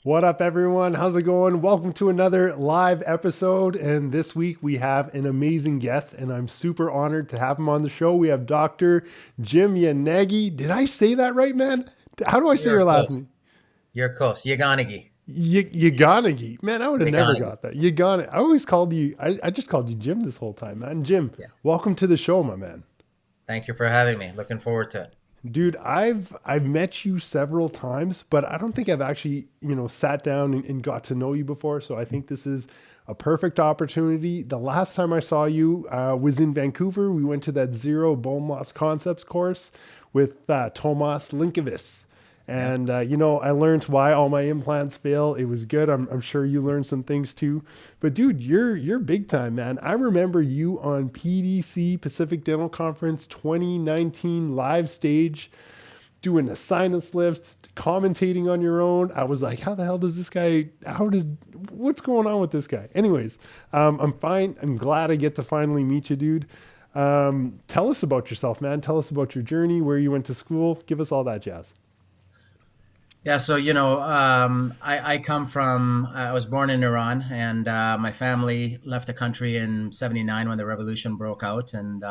What up, everyone? How's it going? Welcome to another live episode. And this week we have an amazing guest, and I'm super honored to have him on the show. We have Dr. Jim Yeganegi. Did I say that right, man? How do I say You're your last close. name? You're close. Yeganegi. Yeganegi. Man, I would have never Yeganegi. got that. Yeganegi. I always called you, I just called you Jim this whole time, man. Jim, Yeah. welcome to the show, my man. Thank you for having me. Looking forward to it. Dude, I've met you several times, but I don't think I've actually, sat down and got to know you before. So I think this is a perfect opportunity. The last time I saw you was in Vancouver. We went to that Zero Bone Loss Concepts course with Tomas Linkovis. Yeah. And, I learned why all my implants fail. It was good. I'm sure you learned some things too. But dude, you're big time, man. I remember you on PDC Pacific Dental Conference 2019 live stage doing a sinus lift, commentating on your own. I was like, how the hell does this guy, what's going on with this guy? Anyways, I'm fine. I'm glad I get to finally meet you, dude. Tell us about yourself, man. Tell us about your journey, where you went to school. Give us all that jazz. Yeah. So, I come from, I was born in Iran, and my family left the country in 79 when the revolution broke out. And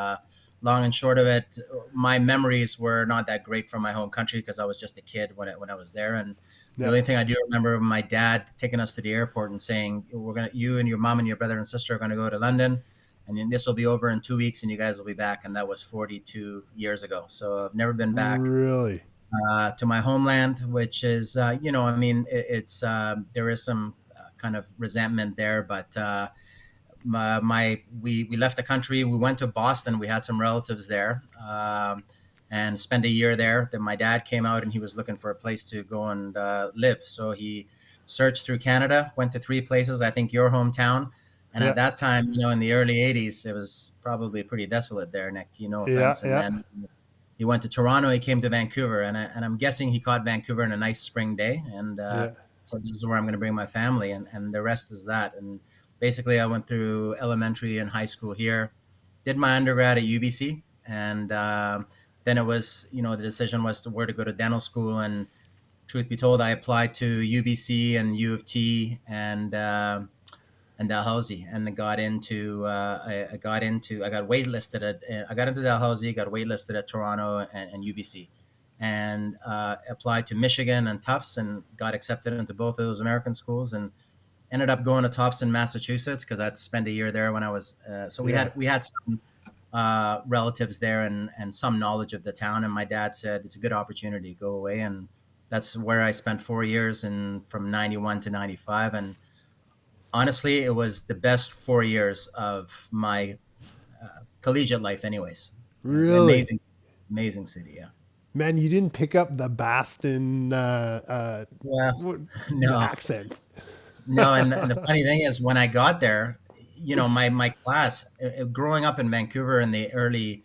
long and short of it, my memories were not that great from my home country because I was just a kid when I was there. And the Yeah. only thing I do remember my dad taking us to the airport and saying, you and your mom and your brother and sister are going to go to London. And then this will be over in 2 weeks and you guys will be back. And that was 42 years ago. So I've never been back Really? to my homeland, which is, it's there is some kind of resentment there, but we left the country. We went to Boston. We had some relatives there, and spent a year there. Then my dad came out and he was looking for a place to go and live. So he searched through Canada, went to three places. I think your hometown. And at Yeah. that time, in the early '80s, it was probably pretty desolate there, Nick. No Yeah. offense. And Yeah. then he went to Toronto. He came to Vancouver, and I'm guessing he caught Vancouver in a nice spring day. And Yeah. so this is where I'm going to bring my family, and the rest is that. And basically, I went through elementary and high school here, did my undergrad at UBC, and then it was, the decision was to where to go to dental school. And truth be told, I applied to UBC and U of T and Dalhousie, and I got waitlisted I got into Dalhousie, got waitlisted at Toronto and UBC, and applied to Michigan and Tufts, and got accepted into both of those American schools, and ended up going to Tufts in Massachusetts because I'd spent a year there when I was. So we Yeah. had some relatives there and some knowledge of the town, and my dad said it's a good opportunity, go away, and that's where I spent 4 years, and from 91 to 95. And honestly, it was the best 4 years of my collegiate life, anyways. Really? Amazing, amazing city. Yeah. Man, you didn't pick up the Boston Yeah. what, the No, accent. no. And the funny thing is, when I got there, my class, growing up in Vancouver in the early,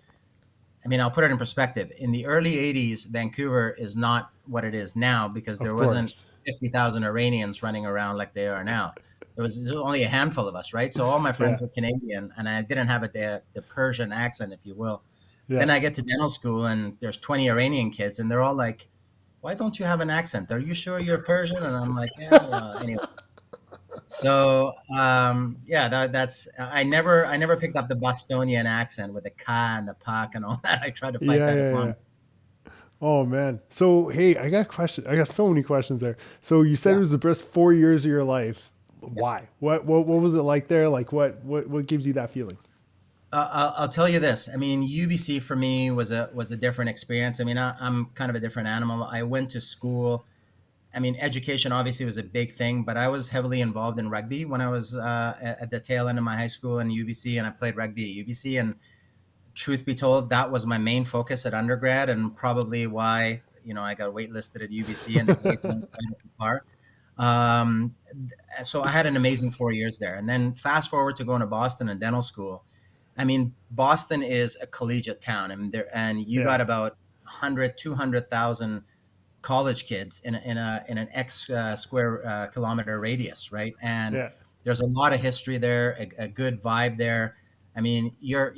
I mean, I'll put it in perspective. In the early '80s, Vancouver is not what it is now because Of there wasn't course. 50,000 Iranians running around like they are now. There was only a handful of us, right? So all my Yeah. friends were Canadian, and I didn't have the Persian accent, if you will. Yeah. Then I get to dental school, and there's 20 Iranian kids, and they're all like, "Why don't you have an accent? Are you sure you're Persian?" And I'm like, "Yeah, well, anyway." So yeah, that's I never picked up the Bostonian accent with the ka and the pak and all that. I tried to fight Yeah. that Yeah. as Yeah. long. Oh man. So hey, I got a question. I got so many questions there. So you said it Yeah, was the best 4 years of your life. yeah. Why? What was it like there? Like what gives you that feeling? I'll tell you this. I mean, UBC for me was a different experience. I mean, I'm kind of a different animal. I went to school. I mean, education obviously was a big thing, but I was heavily involved in rugby when I was at the tail end of my high school in UBC, and I played rugby at UBC. And truth be told, that was my main focus at undergrad, and probably why I got waitlisted at UBC and the grades weren't quite up to par. Um, so I had an amazing 4 years there, and then fast forward to going to Boston and dental school. I mean, Boston is a collegiate town, and you Yeah. got about 100, 200,000 college kids in an X square kilometer radius, right? And Yeah. there's a lot of history there, a good vibe there. I mean, you're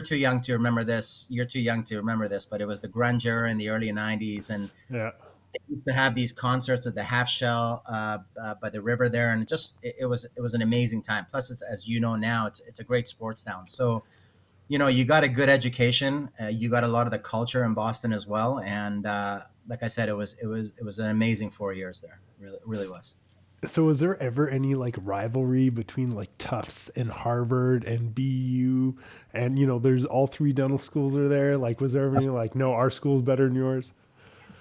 too young to remember this. You're too young to remember this, but it was the grunge era in the early '90s, and Yeah. They used to have these concerts at the half shell by the river there, and it was an amazing time. Plus, it's, as you know now, it's a great sports town. So you got a good education. You got a lot of the culture in Boston as well, and like I said, it was an amazing 4 years there. Really, really was. So was there ever any like rivalry between like Tufts and Harvard and BU, and there's all three dental schools are there? Like was there ever any like, no, our school's better than yours?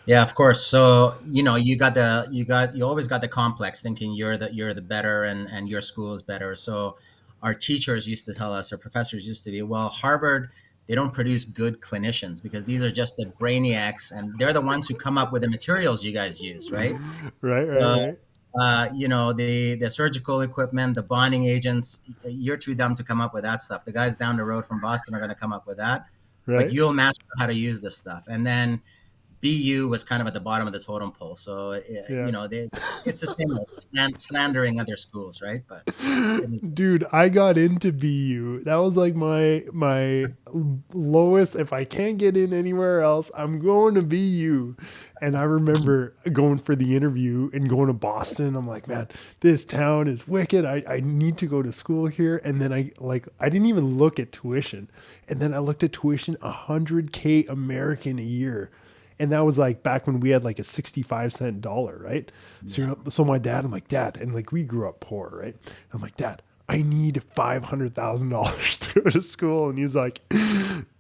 Yeah, of course. So you always got the complex thinking you're the better and your school is better. So our teachers used to tell us, our professors used to be, well, Harvard, they don't produce good clinicians because these are just the brainiacs and they're the ones who come up with the materials you guys use, right? Right, right, So right, the surgical equipment, the bonding agents, you're too dumb to come up with that stuff. The guys down the road from Boston are going to come up with that, but right. you'll master how to use this stuff. And then BU was kind of at the bottom of the totem pole. So, Yeah. it's the same slandering other schools, right? But it was, Dude, I got into BU. That was like my lowest. If I can't get in anywhere else, I'm going to BU. And I remember going for the interview and going to Boston. I'm like, man, this town is wicked. I need to go to school here. And then I didn't even look at tuition. And then I looked at tuition, 100K American a year. And that was like back when we had like a 65-cent dollar, right? So, yeah. so my dad, I'm like, Dad, and like we grew up poor, right? I'm like, Dad, I need $500,000 to go to school. And he's like,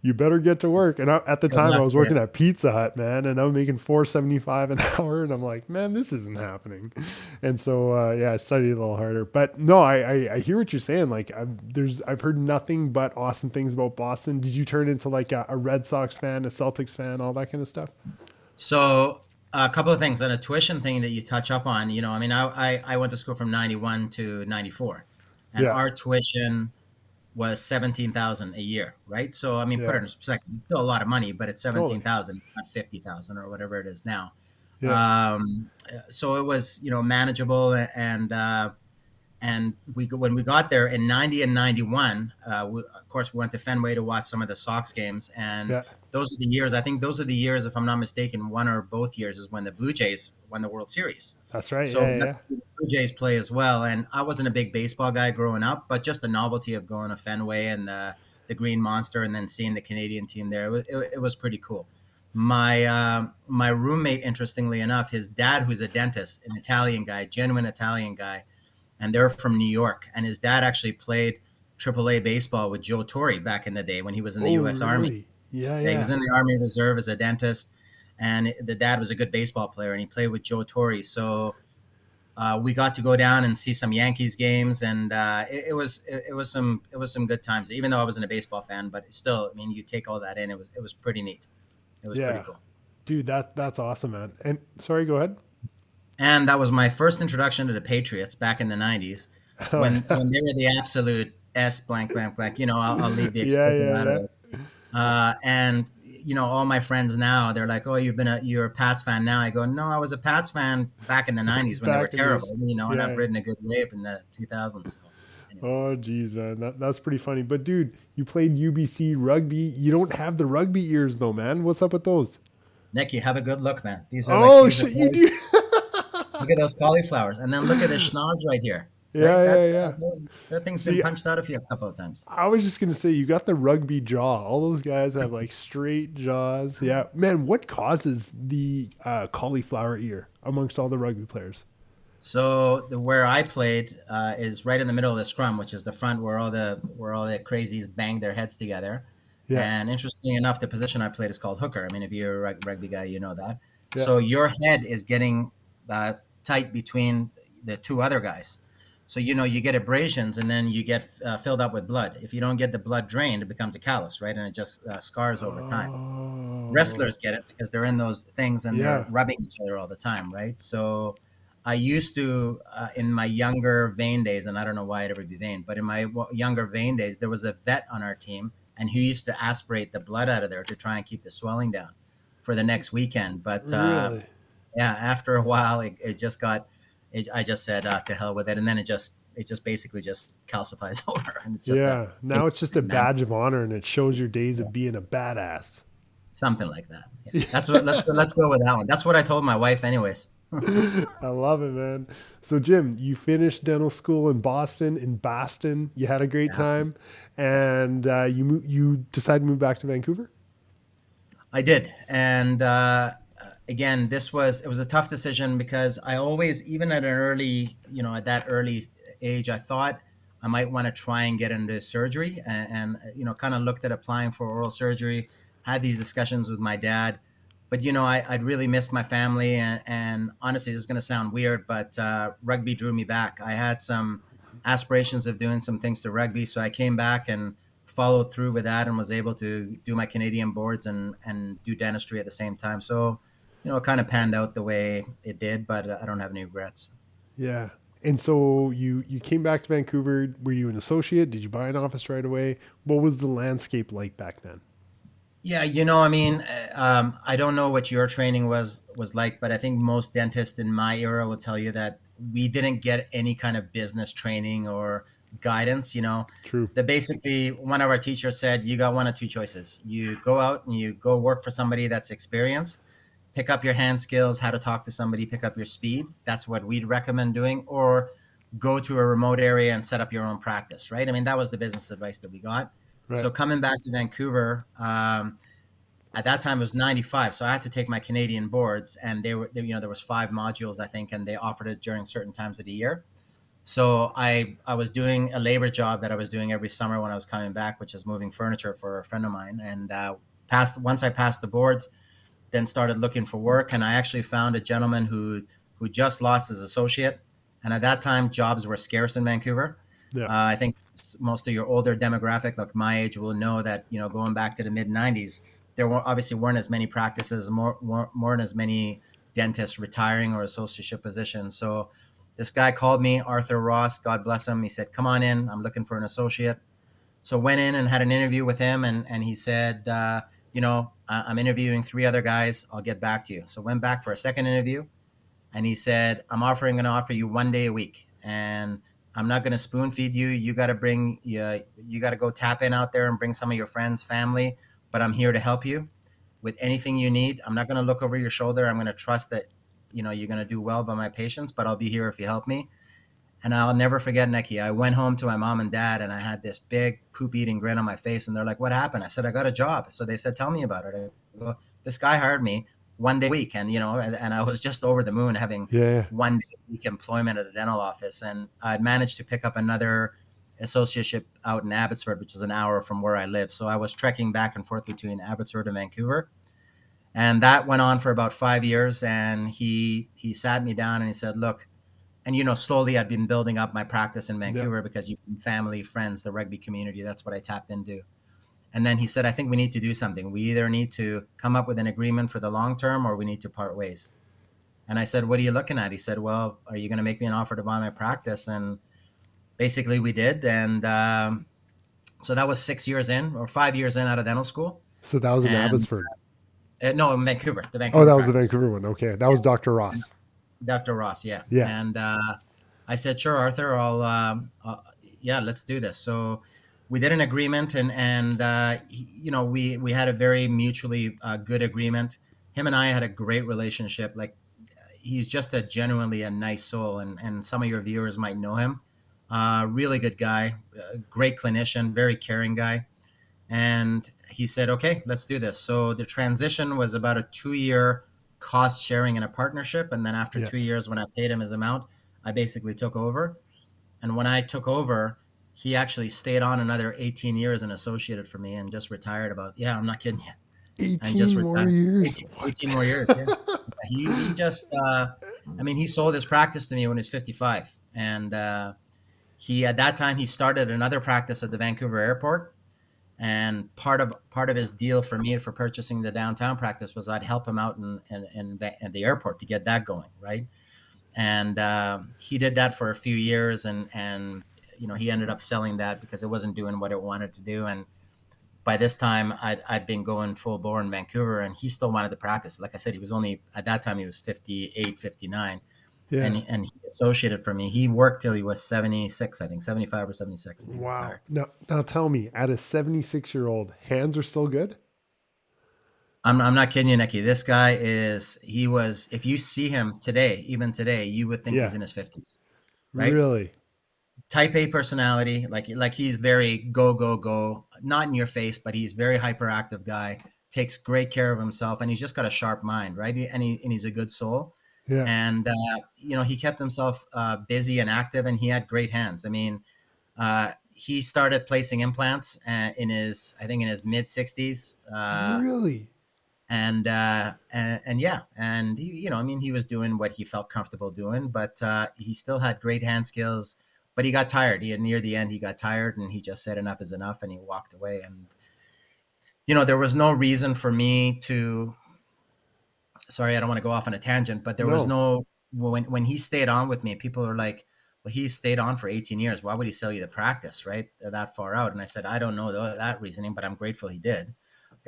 you better get to work. And at the Good time I luck was there. working at Pizza Hut, man, and I was making $4.75 an hour. And I'm like, man, this isn't happening. And so, yeah, I studied a little harder, but no, I hear what you're saying. Like I've heard nothing but awesome things about Boston. Did you turn into like a Red Sox fan, a Celtics fan, all that kind of stuff? So a couple of things on a tuition thing that you touch up on. I mean, I went to school from 91 to 94, and Yeah. our tuition was 17,000 a year, right? So I mean, put it Yeah. in perspective. It's still a lot of money, but it's Totally. 17,000. It's not 50,000 or whatever it is now. Yeah. So it was manageable, and when we got there in 90 and 91, of course we went to Fenway to watch some of the Sox games, and Yeah. those are the years. I think those are the years, if I'm not mistaken, one or both years is when the Blue Jays won the World Series. That's right. So Yeah. we got Yeah. to see the Blue Jays play as well. And I wasn't a big baseball guy growing up, but just the novelty of going to Fenway and the Green Monster, and then seeing the Canadian team there, it was pretty cool. My roommate, interestingly enough, his dad, who's a dentist, an Italian guy, genuine Italian guy, and they're from New York. And his dad actually played AAA baseball with Joe Torre back in the day when he was in the Oh, U.S. Army. really? Yeah. Yeah, he was Yeah. in the Army Reserve as a dentist, and the dad was a good baseball player, and he played with Joe Torre. So we got to go down and see some Yankees games, and it was some good times. Even though I wasn't a baseball fan, but still, I mean, you take all that in. It was pretty neat. It was pretty Yeah. cool. Dude, that's awesome, man. And sorry, go ahead. And that was my first introduction to the Patriots back in the '90s, Oh, yeah. when they were the absolute S blank blank blank. I'll leave the Yeah. explicit Yeah. out of Yeah. it. And all my friends now, they're like, "Oh, you're a Pats fan now." I go, "No, I was a Pats fan back in the '90s when they were Back in the, terrible, and I've yeah. ridden a good wave in the 2000s." So, anyways, Oh, geez, man. That's pretty funny. But, dude, you played UBC rugby. You don't have the rugby ears, though, man. What's up with those? Nick, you have a good look, man. Oh, These are shit, you do. look at those cauliflowers, and then look at the schnoz right here. Right, Yeah. Yeah. Yeah. that thing's been See, punched out a couple of times. I was just gonna say you got the rugby jaw. All those guys have like straight jaws. Yeah, man. What causes the cauliflower ear amongst all the rugby players? So where I played is right in the middle of the scrum, which is the front where all the crazies bang their heads together. Yeah, And interestingly enough, the position I played is called hooker. I mean, if you're a rugby guy, you know that. yeah. So your head is getting tight between the two other guys. So you get abrasions, and then you get filled up with blood. If you don't get the blood drained, it becomes a callus, right? And it just scars over time. Oh, Wrestlers get it because they're in those things and they're yeah. rubbing each other all the time, right? So I used to, in my younger vein days, and I don't know why I'd ever be vain, but in my younger vein days, there was a vet on our team, and he used to aspirate the blood out of there to try and keep the swelling down for the next weekend. But Really? yeah, after a while, it just got. I just said to hell with it, and then it just basically just calcifies over, and it's just a Yeah. Now it's just a badge nasty. of honor, and it shows your days of being a badass. something like that. Yeah, that's what. Yeah. Let's go with that one. That's what I told my wife, anyways. I love it, man. So, Jim, you finished dental school in Boston, in Boston. You had a great Awesome. time, and you decided to move back to Vancouver. I did, and again, it was a tough decision because I always, even at an early, at that early age, I thought I might want to try and get into surgery, and kind of looked at applying for oral surgery. Had these discussions with my dad, but I'd really missed my family, and honestly, this is going to sound weird, but rugby drew me back. I had some aspirations of doing some things to rugby, so I came back and followed through with that and was able to do my Canadian boards and do dentistry at the same time. So, it kind of panned out the way it did, but I don't have any regrets. Yeah. And so you came back to Vancouver. Were you an associate? Did you buy an office right away? What was the landscape like back then? Yeah, I don't know what your training was like, but I think most dentists in my era will tell you that we didn't get any kind of business training or guidance. True. That basically one of our teachers said, you got one of two choices. You go out and you go work for somebody that's experienced, pick up your hand skills, how to talk to somebody, pick up your speed. That's what we'd recommend doing, or go to a remote area and set up your own practice, right? I mean, that was the business advice that we got. So Right. coming back to Vancouver, at that time it was 95, so I had to take my Canadian boards, and there was 5 modules, I think, and they offered it during certain times of the year. So I was doing a labor job that I was doing every summer when I was coming back, which is moving furniture for a friend of mine. And passed once I passed the boards, then started looking for work, and I actually found a gentleman who just lost his associate, and at that time jobs were scarce in Vancouver. Yeah. I think most of your older demographic, like my age, will know that going back to the mid '90s, there obviously weren't as many practices, more as many dentists retiring or associateship positions. So this guy called me, Arthur Ross, God bless him. He said, "Come on in. I'm looking for an associate." So went in and had an interview with him, and he said, I'm interviewing 3 other guys. I'll get back to you. So went back for a second interview, and he said, I'm offering going to offer you 1 day a week, and I'm not going to spoon feed you. You got to go tap in out there and bring some of your friends, family, but I'm here to help you with anything you need. I'm not going to look over your shoulder. I'm going to trust that you're going to do well by my patients, but I'll be here if you help me. And I'll never forget, Nekky. I went home to my mom and dad, and I had this big poop eating grin on my face. And they're like, "What happened?" I said, "I got a job." So they said, "Tell me about it." I go, "This guy hired me 1 day a week," and I was just over the moon having Yeah. 1 day a week employment at a dental office. And I'd managed to pick up another associateship out in Abbotsford, which is an hour from where I live. So I was trekking back and forth between Abbotsford and Vancouver, and that went on for about 5 years. And he sat me down and he said, "Look." And slowly I'd been building up my practice in Yeah. Vancouver because you family, friends, the rugby community. That's what I tapped into. And then he said, "I think we need to do something. We either need to come up with an agreement for the long term, or we need to part ways." And I said, "What are you looking at?" He said, "Well, are you going to make me an offer to buy my practice?" And basically we did. And so that was 6 years in, or 5 years in, out of dental school. So that was in And Abbotsford. no, in Vancouver, the Oh, Vancouver that was the practice. Vancouver one. Okay. That was Dr. And Ross. Dr. Ross, yeah. Yeah. And I said, "Sure, Arthur, yeah, let's do this." So we did an agreement, and we had a very mutually good agreement. Him and I had a great relationship. Like, he's just genuinely a nice soul, and some of your viewers might know him. Really good guy, great clinician, very caring guy. And he said, "Okay, let's do this." So the transition was about a 2 year cost sharing and a partnership. And then after Yeah. 2 years, when I paid him his amount, I basically took over. And when I took over, he actually stayed on another 18 years and associated for me, and just retired about, yeah, I'm not kidding you. And just 18 more retired years. 18, What? 18 more years. Yeah. He just, he sold his practice to me when he was 55. And at that time, he started another practice at the Vancouver airport. And part of his deal for me for purchasing the downtown practice was I'd help him out in the airport to get that going, right? And he did that for a few years, and he ended up selling that because it wasn't doing what it wanted to do. And by this time, I'd been going full bore in Vancouver, and he still wanted to practice. Like I said, he was only, at that time he was 58, 59, Yeah. and he associated for me. He worked till he was 76, I think 75 or 76, and he Wow. retired. Now tell me, at a 76-year-old, hands are still good? I'm not kidding you, Nekky. This guy is, he was, if you see him today, even today, you would think he's Yeah, in his 50s, right? really. Type A personality, like he's very go go go, not in your face, but he's very hyperactive guy. Takes great care of himself, and he's just got a sharp mind, right? And he's a good soul, Yeah, and he kept himself busy and active, and he had great hands. I mean, he started placing implants in his, I think, in his mid 60s. really. And yeah, and I mean, he was doing what he felt comfortable doing, but he still had great hand skills. But he got tired. Near the end, he got tired, and he just said enough is enough, and he walked away. And there was no reason for me to. Sorry, I don't want to go off on a tangent, but there was No, no, when he stayed on with me. People are like, "Well, he stayed on for 18 years. Why would he sell you the practice, right? That far out?" And I said, "I don't know that reasoning, but I'm grateful he did.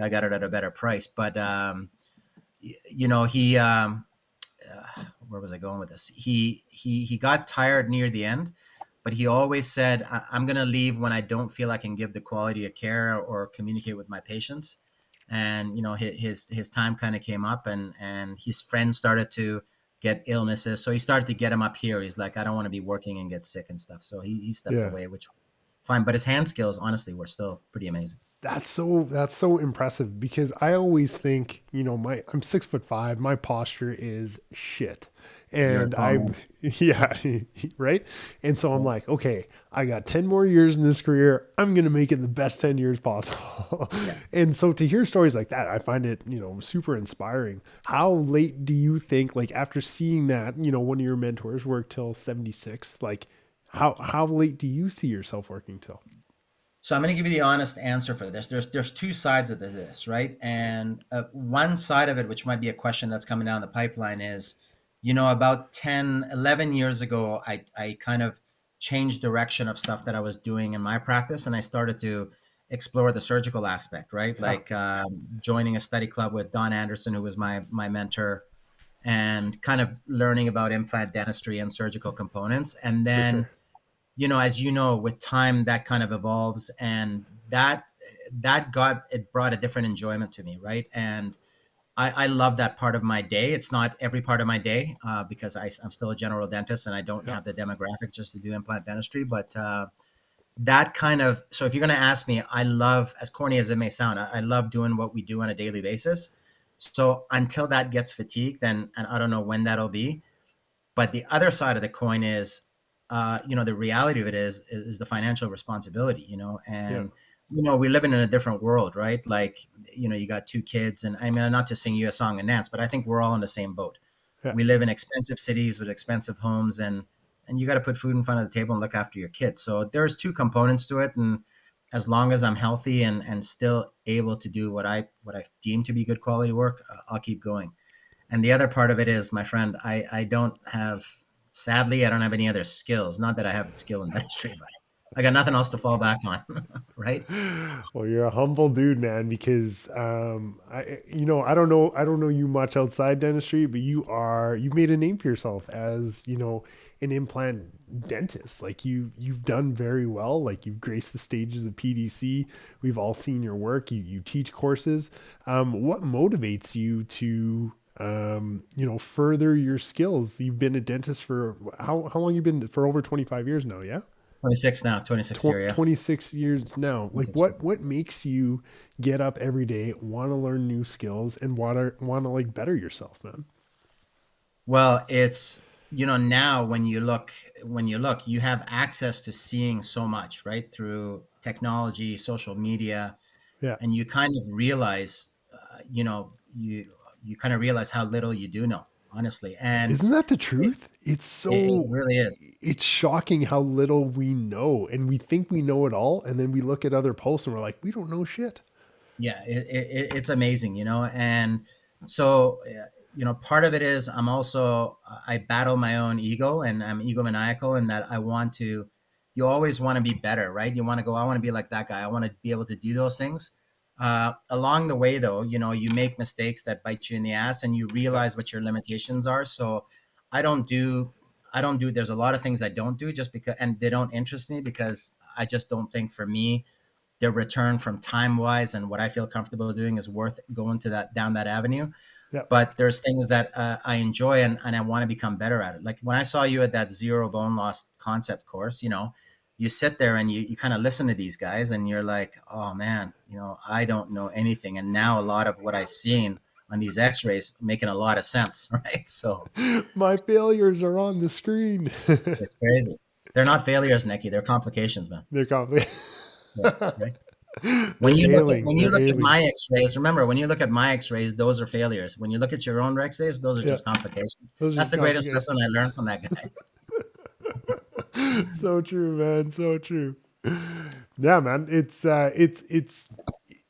I got it at a better price." But he where was I going with this? He got tired near the end, but he always said, "I'm going to leave when I don't feel I can give the quality of care or communicate with my patients." And his time kind of came up, and his friends started to get illnesses, so he started to get him up here. He's like, "I don't want to be working and get sick and stuff," so he stepped yeah. away, which was fine. But his hand skills, honestly, were still pretty amazing. That's so impressive because I always think, I'm 6'5", my posture is shit. You're a And tall I've man. yeah, right? And so I'm Yeah. like, okay, I got 10 more years in this career. I'm gonna make it the best 10 years possible. Yeah. And so to hear stories like that, I find it, super inspiring. How late do you think, like after seeing that, one of your mentors work till 76, like how late do you see yourself working till? So I'm going to give you the honest answer for this. There's two sides of this, right? And one side of it, which might be a question that's coming down the pipeline, is, about 10, 11 years ago, I kind of changed direction of stuff that I was doing in my practice, and I started to explore the surgical aspect, right? Yeah, Like joining a study club with Don Anderson, who was my mentor, and kind of learning about implant dentistry and surgical components. And for then sure. as with time, that kind of evolves, and it brought a different enjoyment to me, right? And I love that part of my day. It's not every part of my day, because I'm still a general dentist and I don't Yeah, have the demographic just to do implant dentistry. But that kind of, so if you're going to ask me, I love, as corny as it may sound, I love doing what we do on a daily basis. So until that gets fatigued, then, and I don't know when that'll be. But the other side of the coin is, the reality of it is the financial responsibility, yeah, and we're living in a different world, right? Like, you got two kids, and I mean, not to sing you a song and dance, but I think we're all in the same boat. yeah. We live in expensive cities with expensive homes, and you got to put food in front of the table and look after your kids. So there's two components to it, and as long as I'm healthy and still able to do what I deem to be good quality work, I'll keep going. And the other part of it is, my friend, I don't have, sadly, I don't have any other skills. Not that I have skill in dentistry, but I got nothing else to fall back on, right? Well, you're a humble dude, man, because I don't know you much outside dentistry, but you've made a name for yourself as, an implant dentist. Like you've done very well. Like you've graced the stages of PDC. We've all seen your work. You teach courses. What motivates you to further your skills? You've been a dentist for how long you been for over 25 years now, yeah? 26 now, 26th year, yeah. 26 years now. Like 26 year. what makes you get up every day, want to learn new skills and want to like better yourself, man? Well, it's, now when you look, you have access to seeing so much, right? Through technology, social media, Yeah. and you kind of realize, you kind of realize how little you do know, honestly. And Isn't that the it, truth? it really is. It's shocking how little we know and we think we know it all and then we look at other posts and we're like, we don't know shit. Yeah, it's amazing, and so part of it is, I battle my own ego, and I'm egomaniacal in that I want to. You always want to be better, right? You want to go, I want to be like that guy, I want to be able to do those things. Along the way, though, you make mistakes that bite you in the ass, and you Yeah. realize what your limitations are. So i don't do I don't do, there's a lot of things I don't do just because, and they don't interest me, because I just don't think, for me, their return from time wise and what I feel comfortable doing is worth going to that down that avenue. Yeah. But there's things that I enjoy and I want to become better at it. Like when I saw you at that zero bone loss concept course, you sit there and you kind of listen to these guys and you're like, oh man, I don't know anything. And now a lot of what I've seen on these x-rays making a lot of sense, right? So My failures are on the screen. it's crazy. They're not failures, Nekky. They're complications, man. They're complicated. Yeah, right. When They're you look at ailing. They're ailing. my X-rays, remember when you look at my X-rays, those are failures. When you look at your own X-rays, those are Yeah. just complications. Those are That's just the greatest complicated. lesson I learned from that guy. So true, man. So true. Yeah, man. It's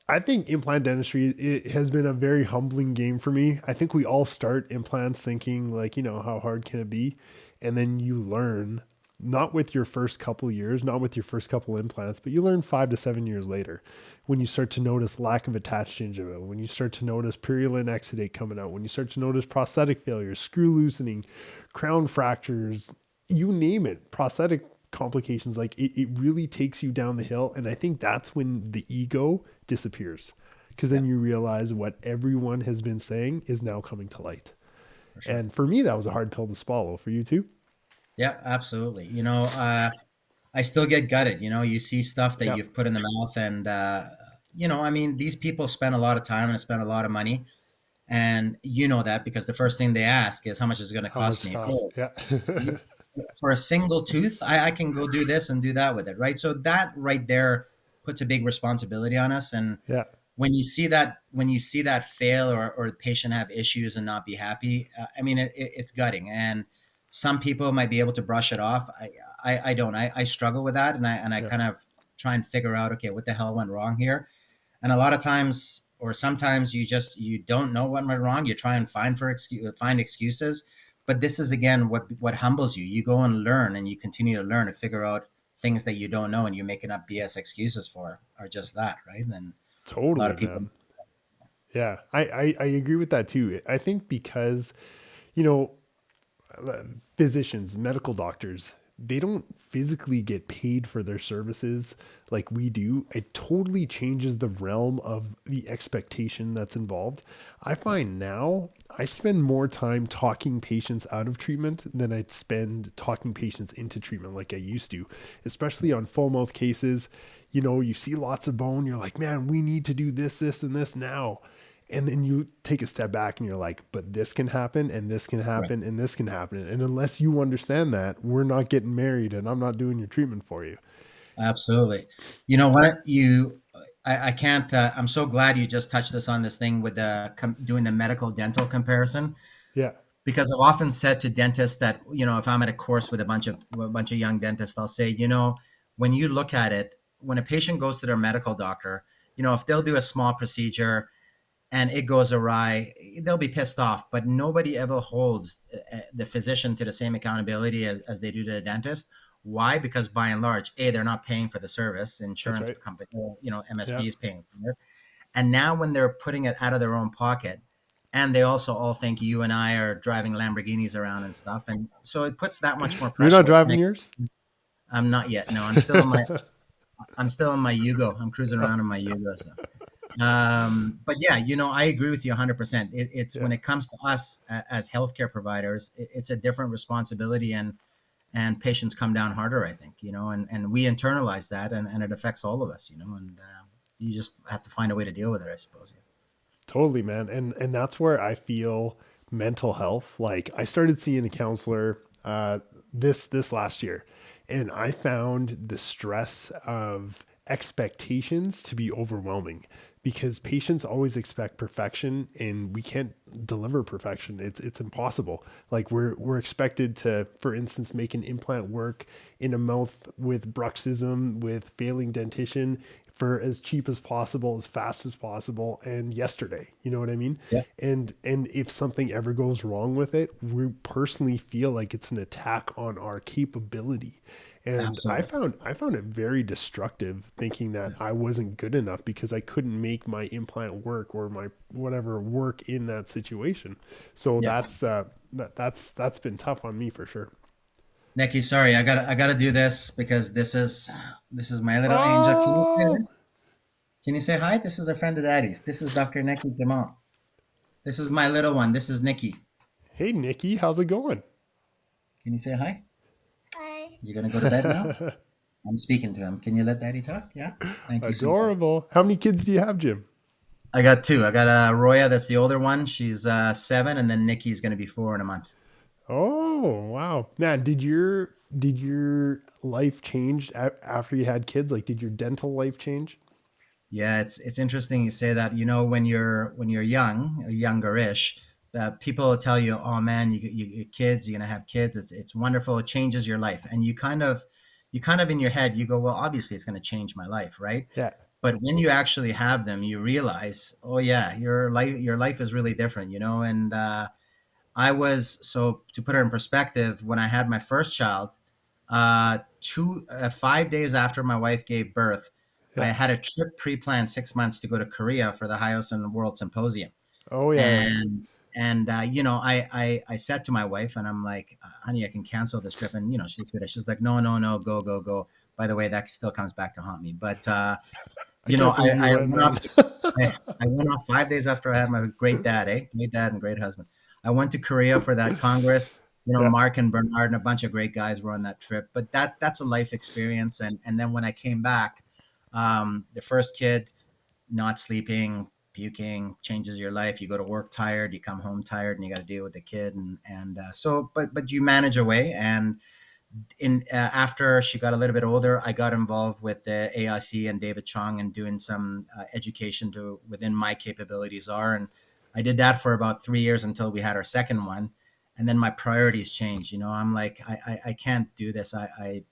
I think implant dentistry, it has been a very humbling game for me. I think we all start implants thinking like, how hard can it be? And then you learn, not with your first couple years, not with your first couple implants, but you learn 5 to 7 years later when you start to notice lack of attached gingiva, when you start to notice purulent exudate coming out, when you start to notice prosthetic failures, screw loosening, crown fractures, you name it, prosthetic complications. Like it really takes you down the hill. And I think that's when the ego disappears, because Yeah, then you realize what everyone has been saying is now coming to light. for sure. And for me, that was a hard pill to swallow. For you too? Yeah, absolutely. I still get gutted. You see stuff that Yeah. you've put in the mouth, and I mean, these people spend a lot of time and spend a lot of money, and you know that because the first thing they ask is how much is it going to How cost much me. cost? Oh, Yeah. you- for a single tooth, I can go do this and do that with it, right? So that right there puts a big responsibility on us. And Yeah. when you see that fail or the patient have issues and not be happy, I mean, it's gutting. And some people might be able to brush it off. I don't. I struggle with that, and I Yeah. kind of try and figure out, okay, what the hell went wrong here. And a lot of times or sometimes you don't know what went wrong. You try and find excuses. But this is again what humbles you. You go and learn, and you continue to learn and figure out things that you don't know, and you're making up BS excuses for are just that, right? And a lot Totally, of people. man. Yeah. I agree with that too. I think because, you know, physicians, medical doctors, they don't physically get paid for their services like we do. It totally changes the realm of the expectation that's involved. I find now I spend more time talking patients out of treatment than I'd spend talking patients into treatment like I used to, especially on full mouth cases. You see lots of bone, you're like, man, we need to do this, this, and this now. And then you take a step back and you're like, but this can happen and this can Right. happen and this can happen. And unless you understand that, we're not getting married and I'm not doing your treatment for you. Absolutely. You know what? I can't. I'm so glad you just touched this on this thing with doing the medical dental comparison, Yeah. because I've often said to dentists that if I'm at a course with a bunch of young dentists, I'll say, when you look at it, when a patient goes to their medical doctor, if they'll do a small procedure and it goes awry, they'll be pissed off. But nobody ever holds the physician to the same accountability as they do to the dentist. Why? Because by and large, they're not paying for the service. That's Insurance right. company, Yeah. MSP is paying for it. And now when they're putting it out of their own pocket, and they also all think you and I are driving Lamborghinis around and stuff, and so it puts that much more You're not pressure. driving yours? I'm not yet. No, I'm still in my Yugo. I'm cruising around in my Yugo. So. But yeah, I agree with you 100%. It's Yeah. when it comes to us as healthcare providers, it's a different responsibility, and patients come down harder, I think, and we internalize that, and it affects all of us, and you just have to find a way to deal with it, I suppose. Totally, man. And that's where I feel mental health. Like I started seeing a counselor this last year, and I found the stress of expectations to be overwhelming because patients always expect perfection and we can't deliver perfection. It's impossible. Like we're expected to, for instance, make an implant work in a mouth with bruxism, with failing dentition for as cheap as possible, as fast as possible, and yesterday. You know what I mean? Yeah, And if something ever goes wrong with it, we personally feel like it's an attack on our capability. And I absolutely. found I found it very destructive thinking that I wasn't good enough because I couldn't make my implant work or my whatever work in that situation. So Yeah. that's been tough on me for sure. Nekky, sorry, I gotta do this because this is my little angel. Can you stay Oh, there? Can you say hi? This is a friend of Daddy's. This is Dr. Nekky Jamal. This is my little one. This is Nikki. Hey, Nikki, how's it going? Can you say hi? You gonna go to bed now? I'm speaking to him. Can you let Daddy talk? Yeah. Thank you, sweetheart. Adorable. How many kids do you have, Jim? I got two. I got Roya, that's the older one. She's 7, and then Nikki's gonna be 4 in a month. Oh, wow. Man, did your life change after you had kids? Like, did your dental life change? Yeah, it's interesting you say that. You know, when you're young, or younger-ish, people will tell you, "Oh man, you kids, you're gonna have kids. It's wonderful. It changes your life." And you kind of in your head, you go, "Well, obviously, it's gonna change my life, right?" Yeah. But when you actually have them, you realize, oh yeah, your life is really different, And I was so to put it in perspective, when I had my first child, 5 days after my wife gave birth, I Yeah. had a trip pre-planned 6 months to go to Korea for the Hyosin World Symposium, Oh, yeah. and I said to my wife, and I'm like, honey, I can cancel this trip, and she's like, no, no, no, go, go, go. By the way, that still comes back to haunt me, but I can't believe you I went, went off man. I went off 5 days after I had my great dad, eh? Great dad and great husband. I went to Korea for that Congress. Yeah. Mark and Bernard and a bunch of great guys were on that trip. But that's a life experience. And then when I came back, the first kid not sleeping, puking changes your life. You go to work tired, you come home tired, and you got to deal with the kid. But you manage away. And in after she got a little bit older, I got involved with the AIC and David Chong and doing some education to within my capabilities are, and I did that for about 3 years until we had our second one, and then my priorities changed. I'm like, I can't do this. I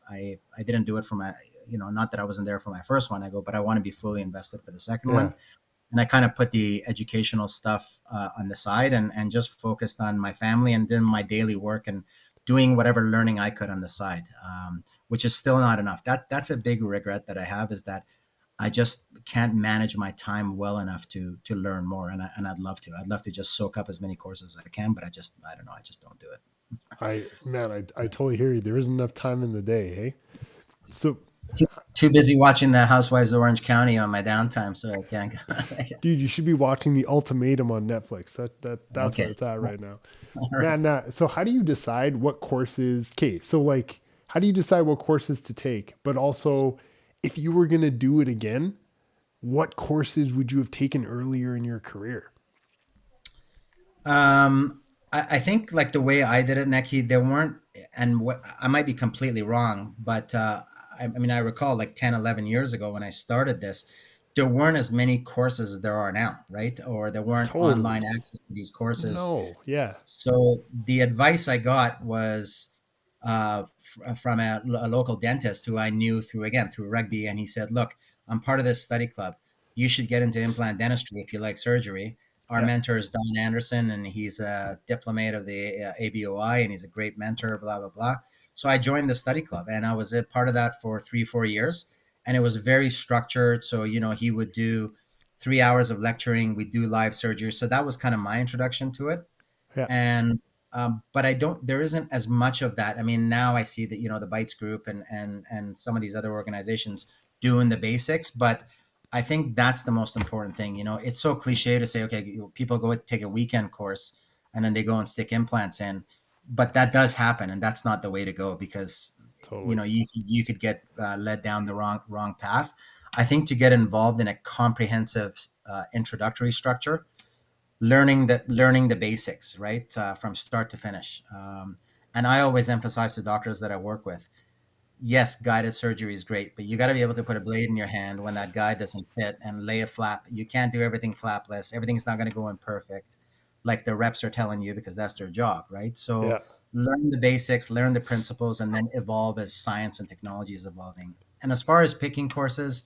didn't do it for my, not that I wasn't there for my first one. I go, but I want to be fully invested for the second Yeah. one, and I kind of put the educational stuff on the side and just focused on my family and then my daily work and doing whatever learning I could on the side, which is still not enough. That's a big regret that I have is that I just can't manage my time well enough to learn more, and I'd love to. I'd love to just soak up as many courses as I can, but I don't know. I just don't do it. I totally hear you. There isn't enough time in the day, hey? So, Too busy watching the Housewives of Orange County on my downtime, so I can't. dude, you should be watching The Ultimatum on Netflix. That's where Okay. it's at right now. All right. Man, so how do you decide what courses? Okay, so like, how do you decide what courses to take? But also, if you were gonna do it again, what courses would you have taken earlier in your career? I think like the way I did it, Neki, there weren't, and what I might be completely wrong, but I mean, I recall like 10, 11 years ago when I started this, there weren't as many courses as there are now, right? Or there weren't Totally. online access to these courses. No. Yeah. So the advice I got was from a local dentist who I knew through rugby, and he said, "Look, I'm part of this study club. You should get into implant dentistry if you like surgery. Our Yeah. mentor is Don Anderson, and he's a diplomate of the ABOI, and he's a great mentor. Blah blah blah." So I joined the study club, and I was a part of that for 3 4 years, and it was very structured. So he would do 3 hours of lecturing. We do live surgery. So that was kind of my introduction to it, Yeah. and but I don't. There isn't as much of that. I mean, now I see that the Bites Group and some of these other organizations doing the basics, but I think that's the most important thing. It's so cliche to say, okay, people go take a weekend course and then they go and stick implants in, but that does happen, and that's not the way to go because Totally. you could get led down the wrong path. I think to get involved in a comprehensive introductory structure, learning the basics, right, from start to finish. And I always emphasize to doctors that I work with, yes, guided surgery is great, but you got to be able to put a blade in your hand when that guide doesn't fit and lay a flap. You can't do everything flapless. Everything's not going to go in perfect, like the reps are telling you, because that's their job, right? So Yeah. learn the basics, learn the principles, and then evolve as science and technology is evolving. And as far as picking courses,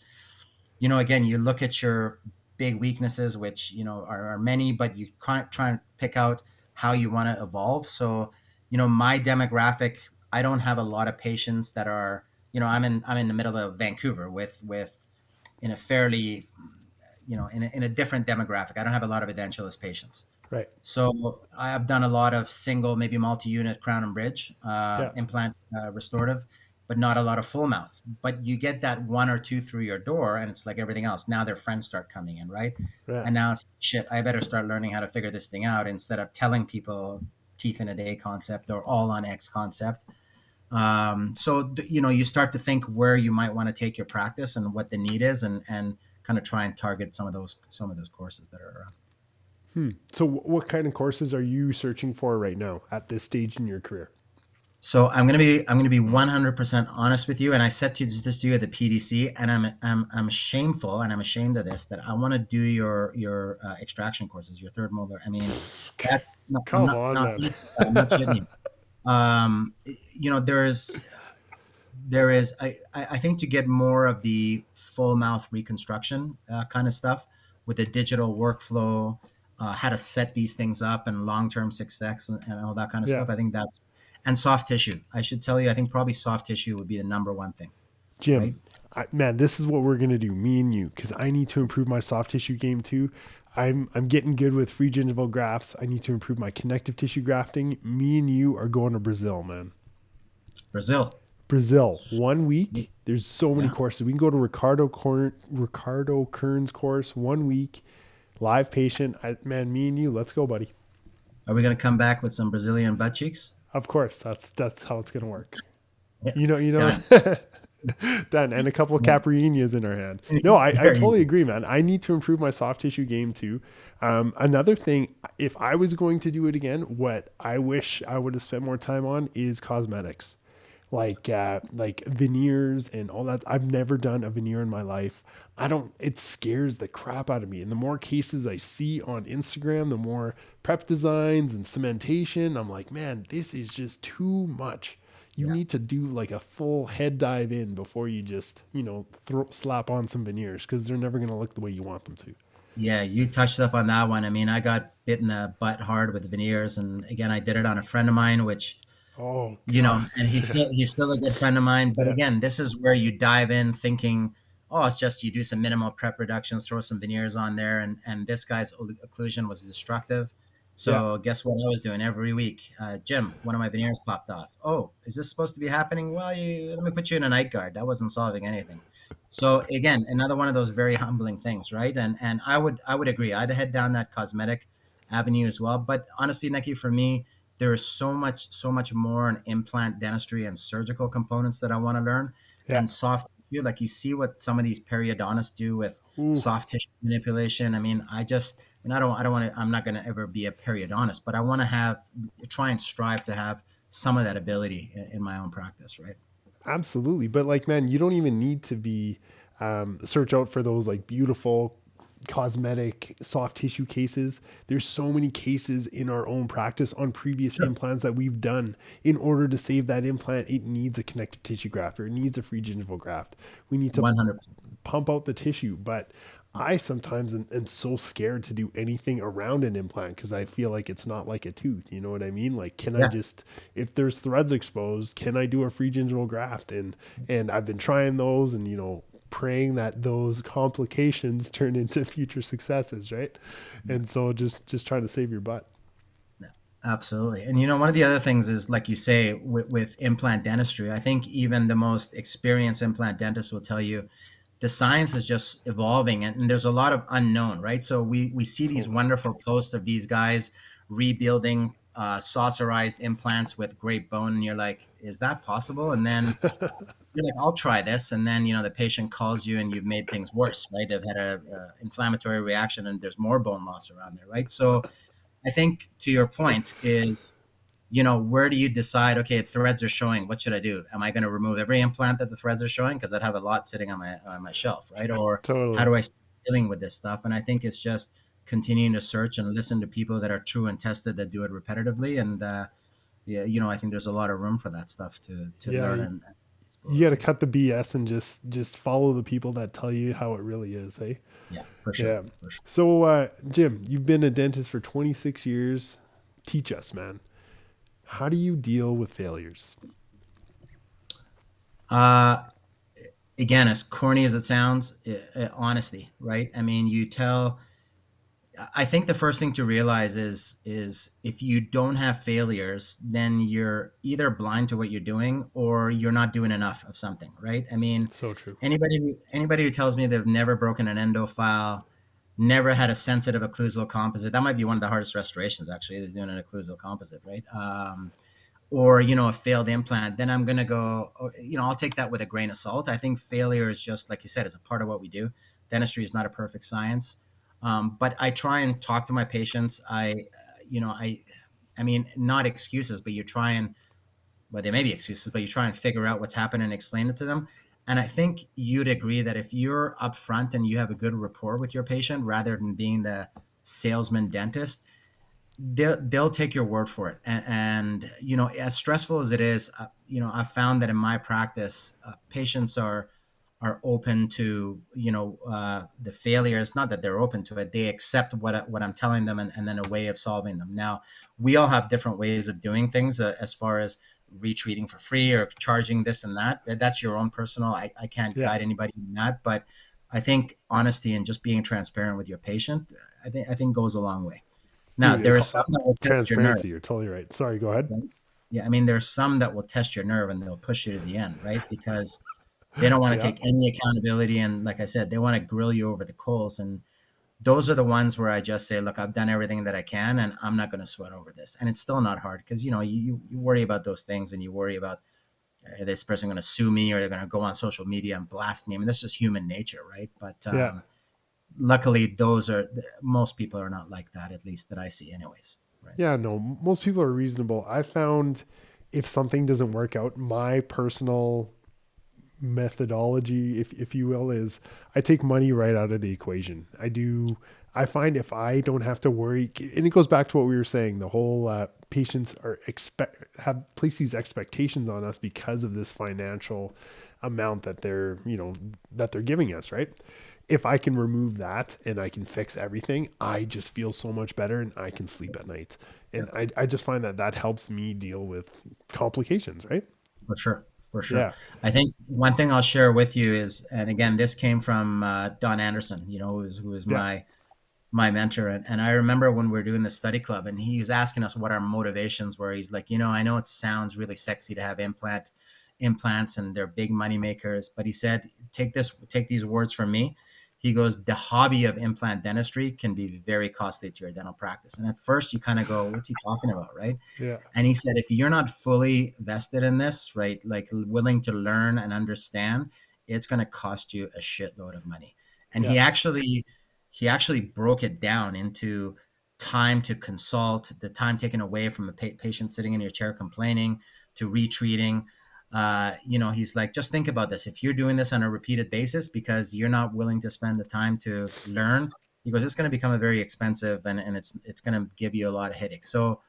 again, you look at your big weaknesses, which are many, but you can't try and pick out how you want to evolve. So my demographic, I don't have a lot of patients that are, I'm in the middle of Vancouver with in a fairly, in a different demographic. I don't have a lot of edentulous patients. Right. So I've done a lot of single, maybe multi-unit crown and bridge Yeah. implant restorative. but not a lot of full mouth. But you get that one or two through your door, and it's like everything else. Now their friends start coming in, right? Yeah. And now it's shit. I better start learning how to figure this thing out instead of telling people teeth in a day concept or all on X concept. So you start to think where you might want to take your practice and what the need is, and kind of try and target some of those courses that are around. So what kind of courses are you searching for right now at this stage in your career? So I'm gonna be 100% honest with you, and I said to this to you at the PDC, and I'm shameful, and I'm ashamed of this, that I want to do your extraction courses, your third molar. I mean, that's no, I'm Come not on, not man. I'm not shitting you. There is I think to get more of the full mouth reconstruction kind of stuff with the digital workflow, how to set these things up and long-term success and all that kind of Yeah. stuff. I think that's, and soft tissue. I should tell you, I think probably soft tissue would be the number one thing, right? Jim, man, this is what we're gonna do, me and you, because I need to improve my soft tissue game too. I'm getting good with free gingival grafts. I need to improve my connective tissue grafting. Me and you are going to Brazil, man. Brazil. Brazil, 1 week. There's so many Yeah. courses. We can go to Ricardo Kern's course, 1 week, live patient. Man, me and you, let's go, buddy. Are we going to come back with some Brazilian butt cheeks? Of course, that's how it's gonna work. Yeah. You know, Done. done, and a couple of Yeah. Caprinas in our hand. No, I There you totally go. agree, man. I need to improve my soft tissue game too. Another thing, if I was going to do it again, what I wish I would have spent more time on is cosmetics, like veneers and all that. I've never done a veneer in my life. I don't. It scares the crap out of me. And the more cases I see on Instagram, the more prep designs and cementation. I'm like, man, this is just too much. You Yeah. need to do like a full head dive in before you just, slap on some veneers because they're never going to look the way you want them to. Yeah, you touched up on that one. I mean, I got bit in the butt hard with veneers, and again, I did it on a friend of mine, which Oh, God. and he's still a good friend of mine. But Yeah. again, this is where you dive in thinking, oh, it's just you do some minimal prep reductions, throw some veneers on there, and this guy's occlusion was destructive. Yeah. So guess what I was doing every week? Jim, one of my veneers popped off. Oh, is this supposed to be happening? Well, let me put you in a night guard. That wasn't solving anything. So again, another one of those very humbling things, right? And I would agree. I'd head down that cosmetic avenue as well. But honestly, Nekky, for me, there is so much more in implant dentistry and surgical components that I want to learn, Yeah. and soft tissue. Like you see what some of these periodontists do with Ooh, soft tissue manipulation. I mean, I don't want to. I'm not going to ever be a periodontist, but I want to try and strive to have some of that ability in my own practice, right? absolutely. But like, man, you don't even need to be search out for those like beautiful cosmetic soft tissue cases. There's so many cases in our own practice on previous Sure. implants that we've done. In order to save that implant, it needs a connective tissue graft or it needs a free gingival graft. We need to 100%. pump out the tissue. But I sometimes am so scared to do anything around an implant because I feel like it's not like a tooth. You know what I mean? Like, can I Yeah. just, if there's threads exposed, can I do a free gingival graft? And I've been trying those, and praying that those complications turn into future successes, right? And so just trying to save your butt. Yeah, absolutely. And one of the other things is, like you say, with implant dentistry, I think even the most experienced implant dentist will tell you the science is just evolving, and there's a lot of unknown, right? So we see these Totally. wonderful posts of these guys rebuilding saucerized implants with great bone, and you're like, is that possible? And then you're like, I'll try this, and then the patient calls you, and you've made things worse, right? They've had a inflammatory reaction, and there's more bone loss around there, right? So I think, to your point, is where do you decide, okay, threads are showing, what should I do? Am I going to remove every implant that the threads are showing? Because I'd have a lot sitting on my shelf, right? Or how Totally. do I start dealing with this stuff? And I think it's just continuing to search and listen to people that are true and tested, that do it repetitively. And yeah, I think there's a lot of room for that stuff to Yeah, learn you, and you explore, got to right? cut the BS and just follow the people that tell you how it really is, hey? Yeah, for sure, Yeah. for sure. So, Jim, you've been a dentist for 26 years. Teach us, man. How do you deal with failures? Uh, Again, as corny as it sounds, honesty, right? I mean, you tell. I think the first thing to realize is if you don't have failures, then you're either blind to what you're doing or you're not doing enough of something, right? I mean, So true. anybody who tells me they've never broken an endo file, never had a sensitive occlusal composite, that might be one of the hardest restorations actually, is doing an occlusal composite, right? Or a failed implant, then I'm going to go, I'll take that with a grain of salt. I think failure is just like you said, is a part of what we do. Dentistry is not a perfect science. But I try and talk to my patients. I mean, not excuses, but you try and, well, there may be excuses, but you try and figure out what's happened and explain it to them. And I think you'd agree that if you're upfront and you have a good rapport with your patient rather than being the salesman dentist, they'll take your word for it. And as stressful as it is, I've found that in my practice, patients are open to the failures. Not that they're open to it, they accept what I'm telling them, and then a way of solving them. Now, we all have different ways of doing things, as far as retreating for free or charging this and that. That's your own personal. I can't Yeah. guide anybody in that, but I think honesty and just being transparent with your patient, I think goes a long way. Now, Dude, there are some that will test your nerve. transparency. You're totally right. Sorry, go ahead. Right? Yeah, I mean, there are some that will test your nerve and they'll push you to the end, right? Because they don't want to Yeah. take any accountability. And like I said, they want to grill you over the coals. And those are the ones where I just say, look, I've done everything that I can and I'm not going to sweat over this. And it's still not hard because, you worry about those things and you worry about, this person going to sue me or they're going to go on social media and blast me. I mean, that's just human nature, right? But Yeah. luckily, most people are not like that, at least that I see, anyways. Right. Yeah, no, most people are reasonable. I found if something doesn't work out, my personal methodology, if you will, is I take money right out of the equation. I find if I don't have to worry, and it goes back to what we were saying, the whole patients are have place these expectations on us because of this financial amount that they're giving us, right? If I can remove that and I can fix everything, I just feel so much better and I can sleep at night. And I just find that helps me deal with complications, right? For sure. For sure. Yeah. I think one thing I'll share with you is, and again, this came from Don Anderson, who was Yeah. my mentor. And I remember when we were doing the study club and he was asking us what our motivations were. He's like, I know it sounds really sexy to have implants and they're big money makers, but he said, take these words from me. He goes, the hobby of implant dentistry can be very costly to your dental practice. And at first you kind of go, what's he talking about? Right. Yeah. And he said, if you're not fully vested in this, right, like willing to learn and understand, it's going to cost you a shitload of money. And Yeah. he actually broke it down into time to consult, the time taken away from a patient sitting in your chair complaining, to retreating. He's like, just think about this. If you're doing this on a repeated basis because you're not willing to spend the time to learn, he goes, it's going to become a very expensive, and it's going to give you a lot of headaches. So,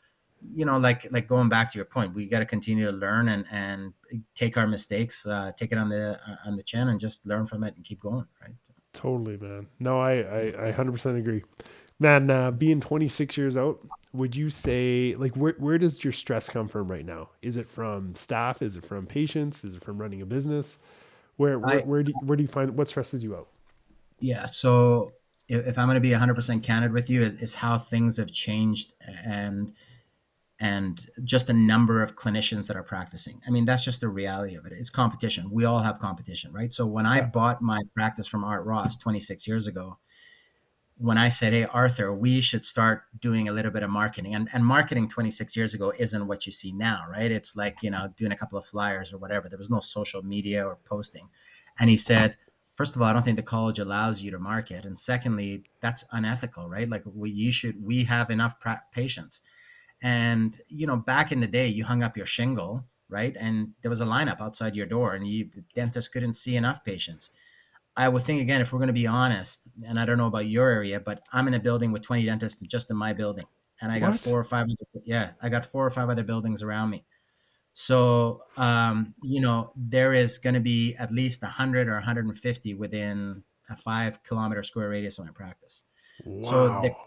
like going back to your point, we got to continue to learn and take our mistakes, take it on the chin, and just learn from it and keep going. Right. Totally, man. No, I 100% agree. Man, being 26 years out, would you say, like, where does your stress come from right now? Is it from staff? Is it from patients? Is it from running a business? I Where do you find what stresses you out? Yeah. So if I'm going to be 100% candid with you, is how things have changed, and just the number of clinicians that are practicing. I mean, that's just the reality of it. It's competition. We all have competition, right? So when I Yeah. bought my practice from Art Ross 26 years ago, when I said, hey, Arthur, we should start doing a little bit of marketing. And marketing 26 years ago isn't what you see now, right? It's like, doing a couple of flyers or whatever. There was no social media or posting. And he said, first of all, I don't think the college allows you to market. And secondly, that's unethical, right? Like we have enough patients. And, back in the day, you hung up your shingle, right? And there was a lineup outside your door and dentists couldn't see enough patients. I would think, again, if we're going to be honest, and I don't know about your area, but I'm in a building with 20 dentists just in my building, and I got What? four or five. Yeah, I got 4 or 5 other buildings around me. So, there is going to be at least 100 or 150 within a 5 kilometer square radius of my practice. So Wow.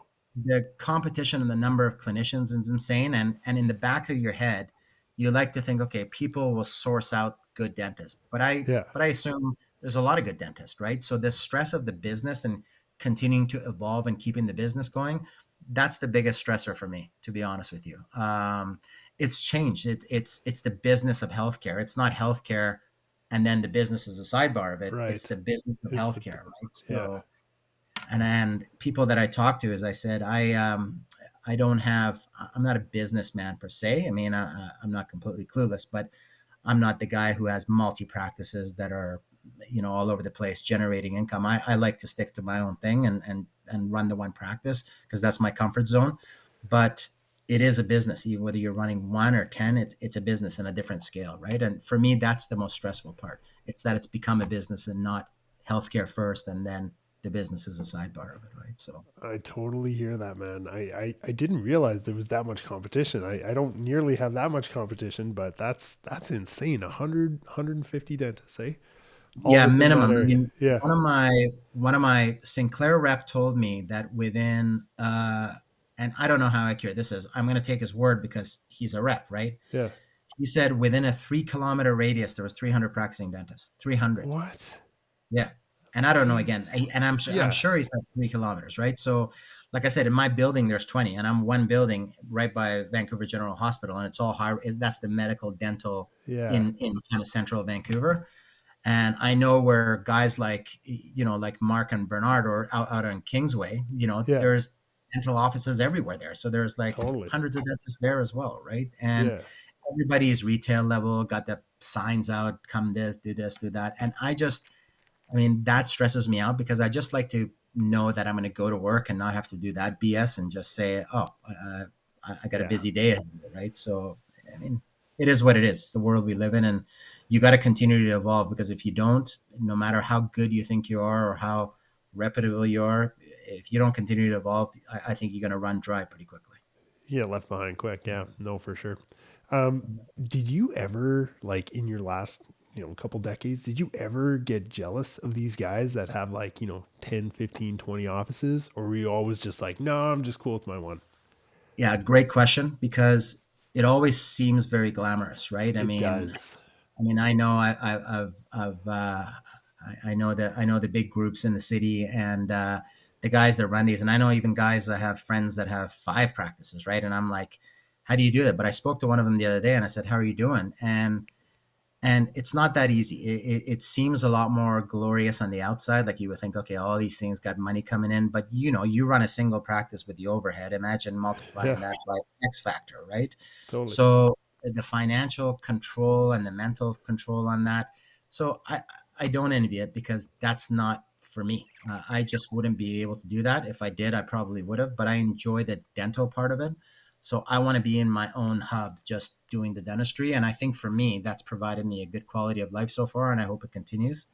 the competition and the number of clinicians is insane. And in the back of your head, you like to think, okay, people will source out good dentists. But I Yeah. but I assume there's a lot of good dentists, right? So the stress of the business and continuing to evolve and keeping the business going, that's the biggest stressor for me, to be honest with you. It's changed. It's the business of healthcare. It's not healthcare, and then the business is a sidebar of it. It's Right. the business of It's the healthcare, right? yeah. So, and people that I talk to, as I said, I don't have. I'm not a businessman per se. I mean, I'm not completely clueless, but I'm not the guy who has multi practices that are, all over the place generating income. I like to stick to my own thing and run the one practice because that's my comfort zone. But it is a business, even whether you're running one or 10, it's a business in a different scale, right? And for me, that's the most stressful part. It's that it's become a business and not healthcare first, and then the business is a sidebar of it, right? So I totally hear that, man. I didn't realize there was that much competition. I don't nearly have that much competition, but that's insane. 150 dentists, eh? All yeah, within that minimum. I area. mean, Yeah. one of my Sinclair rep told me that within and I don't know how accurate this is. I'm going to take his word because he's a rep, right? Yeah. He said within a 3 kilometer radius there was 300 practicing dentists. 300. What? Yeah. And I don't know again. He's And I'm yeah. sure he said 3 kilometers, right? So like I said, in my building there's 20, and I'm one building right by Vancouver General Hospital, and it's all high. That's the medical dental Yeah. in kind of central Vancouver. And I know where guys like, like Mark and Bernard or out on Kingsway, Yeah. there's dental offices everywhere there. So there's like Totally. hundreds of dentists there as well, right? And Yeah. everybody's retail level got the signs out, come this, do that. And I mean, that stresses me out because I just like to know that I'm going to go to work and not have to do that BS and just say, oh, I got a Yeah. busy day ahead, right? So, I mean, it is what it is. It's the world we live in, and you got to continue to evolve because if you don't, no matter how good you think you are or how reputable you are, if you don't continue to evolve, I think you're going to run dry pretty quickly. Yeah, left behind quick. Yeah, no, for sure. Did you ever, like in your last, couple decades, did you ever get jealous of these guys that have like, 10, 15, 20 offices? Or were you always just like, no, I'm just cool with my one? Yeah, great question because it always seems very glamorous, right? It does. I know I know the big groups in the city and the guys that run these, and I know even guys that have friends that have 5 practices, right? And I'm like, how do you do that? But I spoke to one of them the other day, and I said, how are you doing? And it's not that easy. It seems a lot more glorious on the outside. Like you would think, okay, all these things got money coming in, but you run a single practice with the overhead. Imagine multiplying Yeah, that by X factor, right? totally. So the financial control and the mental control on that. So I don't envy it because that's not for me. I just wouldn't be able to do that. If I did, I probably would have, but I enjoy the dental part of it. So I want to be in my own hub, just doing the dentistry. And I think for me, that's provided me a good quality of life so far, and I hope it continues.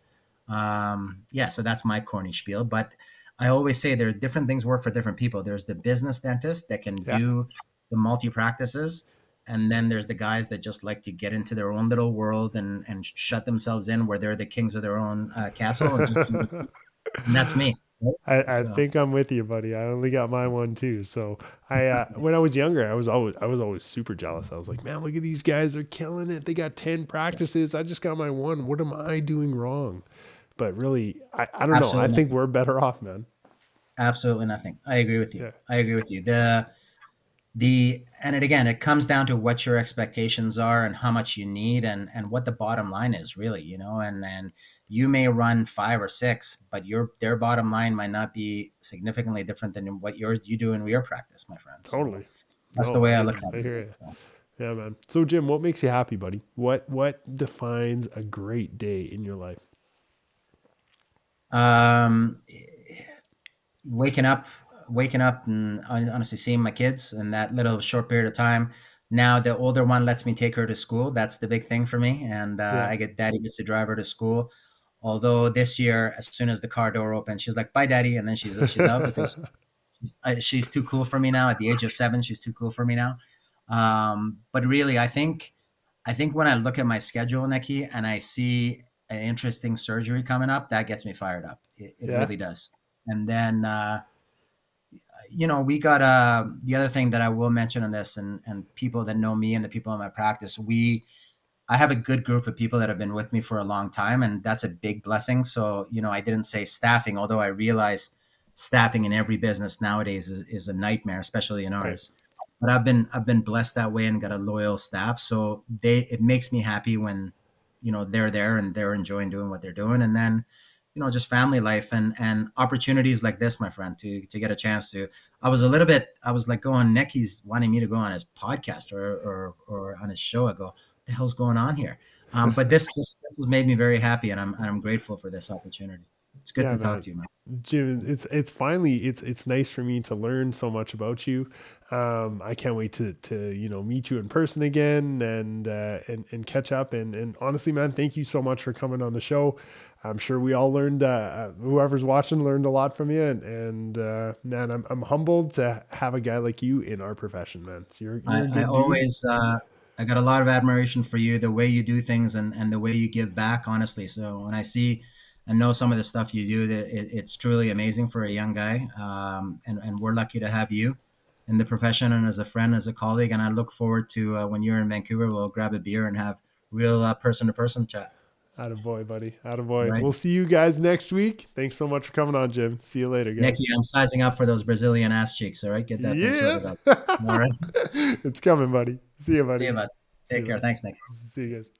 Yeah, so that's my corny spiel. But I always say there are different things work for different people. There's the business dentist that can Yeah. do the multi practices, and then there's the guys that just like to get into their own little world and shut themselves in where they're the kings of their own castle and just do the, and that's me. Right? I So think I'm with you, buddy. I only got my one too. So when I was younger, I was always super jealous. I was like, man, look at these guys. They're killing it. They got 10 practices. I just got my one. What am I doing wrong? But really, I don't know. I absolutely think nothing. we're better off, man. Absolutely nothing. I agree with you. Yeah. I agree with you. And it again, it comes down to what your expectations are and how much you need and what the bottom line is really, and you may run 5 or 6, but their bottom line might not be significantly different than what you do in your practice, my friend. So Totally. that's the No, way I look at I it. hear Right? you. So, Yeah, man. So Jim, what makes you happy, buddy? What defines a great day in your life? um, waking up waking up and honestly seeing my kids in that little short period of time. Now the older one lets me take her to school. That's the big thing for me, and Yeah. I get daddy gets to drive her to school. Although this year, as soon as the car door opens, she's like, bye daddy, and then she's out because she's too cool for me now. At the age of 7, she's too cool for me now. But really, I think when I look at my schedule, Nekky, and I see an interesting surgery coming up, that gets me fired up. It Yeah. really does. And then we got the other thing that I will mention on this, and people that know me and the people in my practice, I have a good group of people that have been with me for a long time, and that's a big blessing. So I didn't say staffing, although I realize staffing in every business nowadays is a nightmare, especially in Right. ours. But I've been blessed that way and got a loyal staff. So it makes me happy when, they're there and they're enjoying doing what they're doing. And then, just family life and opportunities like this, my friend, to get a chance to. I was like going, Nekky's wanting me to go on his podcast or on his show. I go, what the hell's going on here? But this has made me very happy, and I'm grateful for this opportunity. It's good Yeah, to talk man. to you, man. Jim, it's finally it's nice for me to learn so much about you. I can't wait to meet you in person again and catch up. And honestly, man, thank you so much for coming on the show. I'm sure we all learned. Whoever's watching learned a lot from you. And man, I'm humbled to have a guy like you in our profession, man. So you're a I good dude. always I got a lot of admiration for you, the way you do things and the way you give back, honestly. So when I see and know some of the stuff you do, that it's truly amazing for a young guy. And we're lucky to have you in the profession and as a friend, as a colleague. And I look forward to when you're in Vancouver, we'll grab a beer and have real person to person chat. Attaboy, buddy. All Attaboy. right. We'll see you guys next week. Thanks so much for coming on, Jim. See you later, Nikki, guys. I'm sizing up for those Brazilian ass cheeks. All right. Get that thing Yeah. sorted out. All right. It's coming, buddy. See you, See buddy. you, bud. See Take you, care. buddy. Thanks, Nick. See you guys.